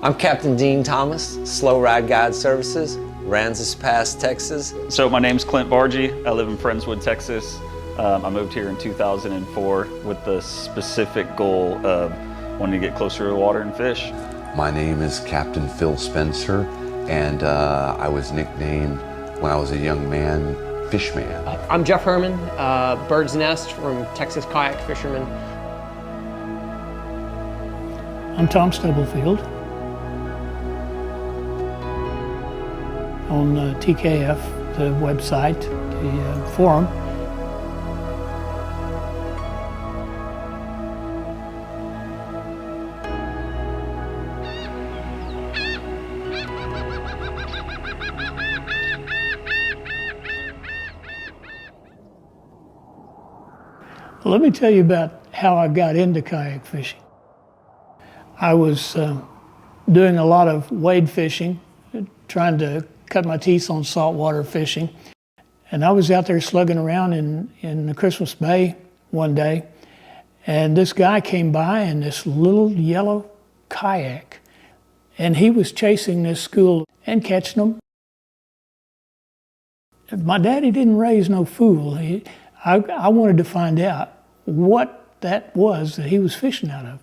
I'm Captain Dean Thomas, Slow Ride Guide Services, Aransas Pass, Texas. So my name's Clint Bargy. I live in Friendswood, Texas. I moved here in 2004 with the specific goal of wanting to get closer to the water and fish. My name is Captain Phil Spencer, and I was nicknamed when I was a young man, Fisherman. I'm Jeff Herman, Bird's Nest from Texas Kayak Fisherman. I'm Tom Stubblefield on TKF, the website, the forum. Well, let me tell you about how I got into kayak fishing. I was doing a lot of wade fishing, trying to cut my teeth on saltwater fishing. And I was out there slugging around in the Christmas Bay one day, and this guy came by in this little yellow kayak, and he was chasing this school and catching them. My daddy didn't raise no fool. I wanted to find out what that was that he was fishing out of.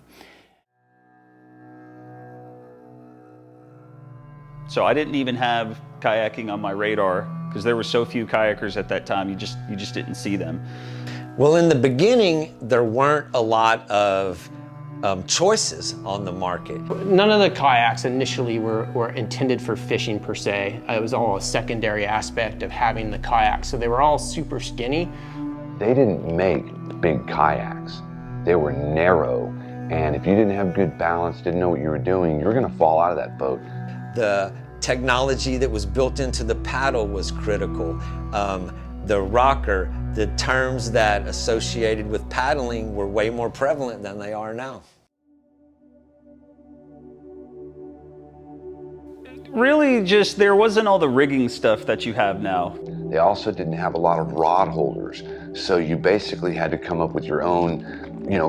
So I didn't even have kayaking on my radar because there were so few kayakers at that time, you just didn't see them. Well, in the beginning, there weren't a lot of choices on the market. None of the kayaks initially were intended for fishing per se. It was all a secondary aspect of having the kayak. So they were all super skinny. They didn't make big kayaks. They were narrow, and if you didn't have good balance, didn't know what you were doing, you were gonna fall out of that boat. The technology that was built into the paddle was critical. The rocker, the terms that associated with paddling were way more prevalent than they are now. Really just, there wasn't all the rigging stuff that you have now. They also didn't have a lot of rod holders, so you basically had to come up with your own,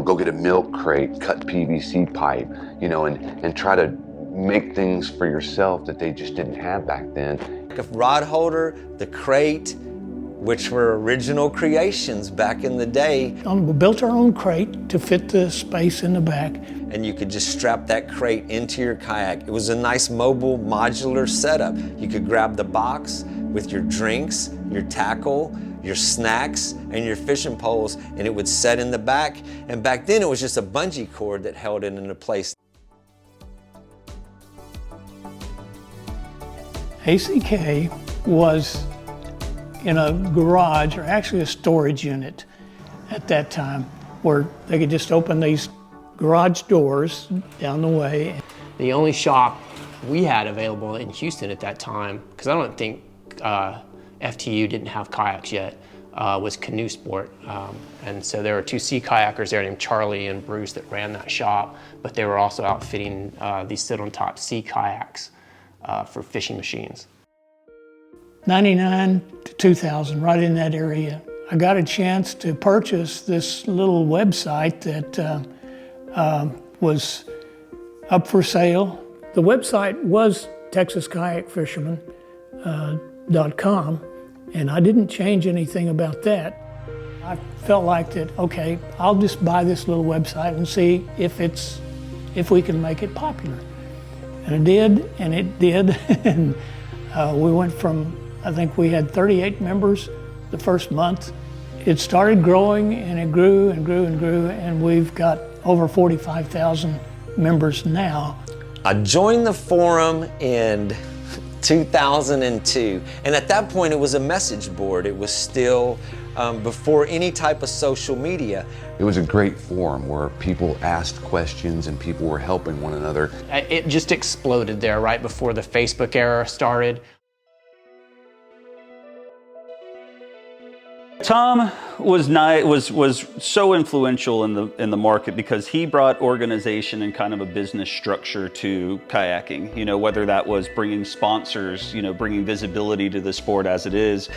go get a milk crate, cut PVC pipe, and try to make things for yourself that they just didn't have back then. The rod holder, the crate, which were original creations back in the day. We built our own crate to fit the space in the back. And you could just strap that crate into your kayak. It was a nice mobile, modular setup. You could grab the box with your drinks, your tackle, your snacks, and your fishing poles, and it would set in the back. And back then it was just a bungee cord that held it into place. ACK was in a garage, or actually a storage unit at that time, where they could just open these garage doors down the way. The only shop we had available in Houston at that time, because I don't think FTU didn't have kayaks yet, was Canoe Sport. And so there were two sea kayakers there named Charlie and Bruce that ran that shop, but they were also outfitting these sit-on-top sea kayaks for fishing machines. 99 to 2000, right in that area. I got a chance to purchase this little website that was up for sale. The website was TexasKayakFisherman.com, and I didn't change anything about that. I felt like that, okay, I'll just buy this little website and see if we can make it popular. And it did, and we went from, I think we had 38 members the first month. It started growing, and it grew and grew and grew, and we've got over 45,000 members now. I joined the forum in 2002, and at that point it was a message board. It was still before any type of social media. It was a great forum where people asked questions and people were helping one another. It just exploded there right before the Facebook era started. Tom was so influential in the market because he brought organization and kind of a business structure to kayaking. Whether that was bringing sponsors, bringing visibility to the sport as it is.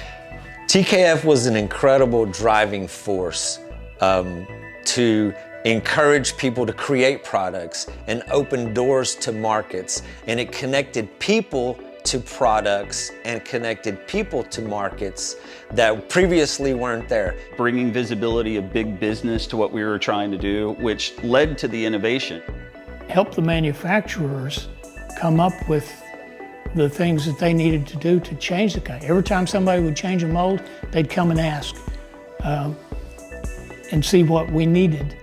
TKF was an incredible driving force to encouraged people to create products and open doors to markets, and it connected people to products and connected people to markets that previously weren't there. Bringing visibility of big business to what we were trying to do, which led to the innovation. Help the manufacturers come up with the things that they needed to do to change the kayak. Every time somebody would change a mold, they'd come and ask and see what we needed.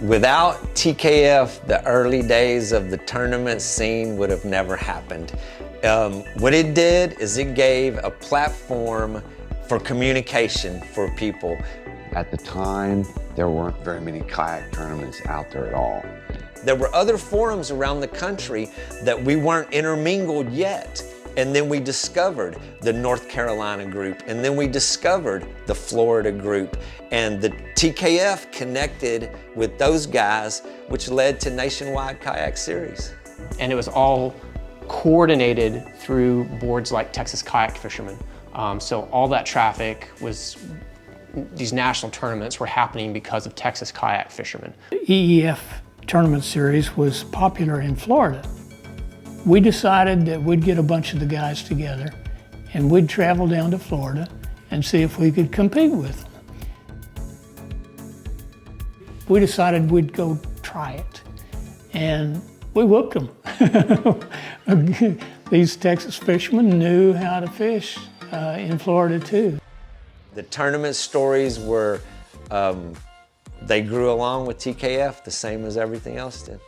Without TKF, the early days of the tournament scene would have never happened. What it did is it gave a platform for communication for people. At the time, there weren't very many kayak tournaments out there at all. There were other forums around the country that we weren't intermingled yet. And then we discovered the North Carolina group, and then we discovered the Florida group, and the TKF connected with those guys, which led to Nationwide Kayak Series. And it was all coordinated through boards like Texas Kayak Fisherman. So all that traffic was, these national tournaments were happening because of Texas Kayak Fisherman. The EEF tournament series was popular in Florida. We decided that we'd get a bunch of the guys together and we'd travel down to Florida and see if we could compete with them. We decided we'd go try it, and we whooped them. These Texas fishermen knew how to fish in Florida too. The tournament stories were, they grew along with TKF the same as everything else did.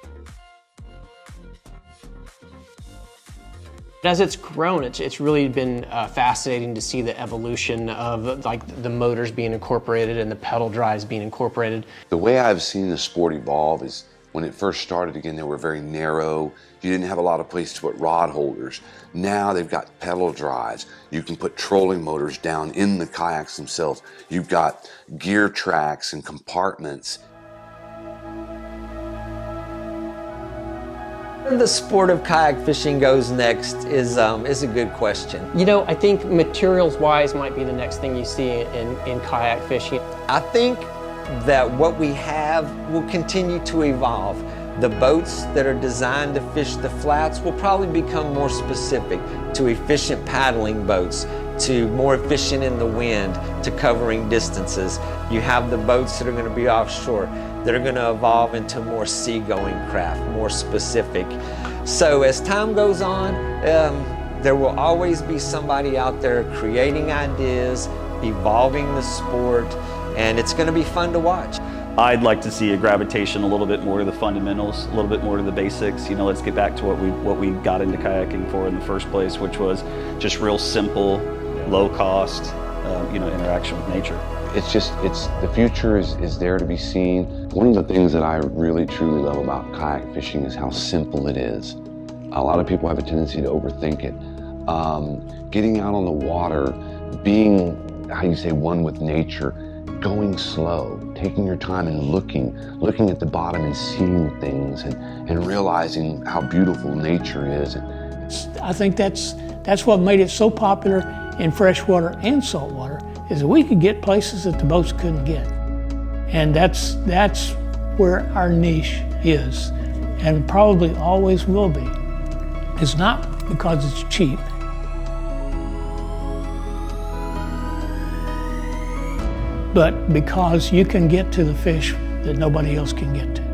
As it's grown, it's really been fascinating to see the evolution of like the motors being incorporated and the pedal drives being incorporated. The way I've seen the sport evolve is when it first started, again, they were very narrow. You didn't have a lot of place to put rod holders. Now they've got pedal drives. You can put trolling motors down in the kayaks themselves. You've got gear tracks and compartments. Where the sport of kayak fishing goes next is a good question. You know, I think materials-wise might be the next thing you see in kayak fishing. I think that what we have will continue to evolve. The boats that are designed to fish the flats will probably become more specific to efficient paddling boats, to more efficient in the wind, to covering distances. You have the boats that are going to be offshore that are going to evolve into more seagoing craft, more specific. So as time goes on, there will always be somebody out there creating ideas, evolving the sport, and it's going to be fun to watch. I'd like to see a gravitation a little bit more to the fundamentals, a little bit more to the basics. You know, let's get back to what we got into kayaking for in the first place, which was just real simple, low cost, interaction with nature. The future is there to be seen. One of the things that I really truly love about kayak fishing is how simple it is. A lot of people have a tendency to overthink it. Getting out on the water, being, one with nature, going slow, taking your time and looking at the bottom and seeing things and realizing how beautiful nature is. I think that's what made it so popular in freshwater and saltwater, is that we could get places that the boats couldn't get. And that's where our niche is, and probably always will be. It's not because it's cheap, but because you can get to the fish that nobody else can get to.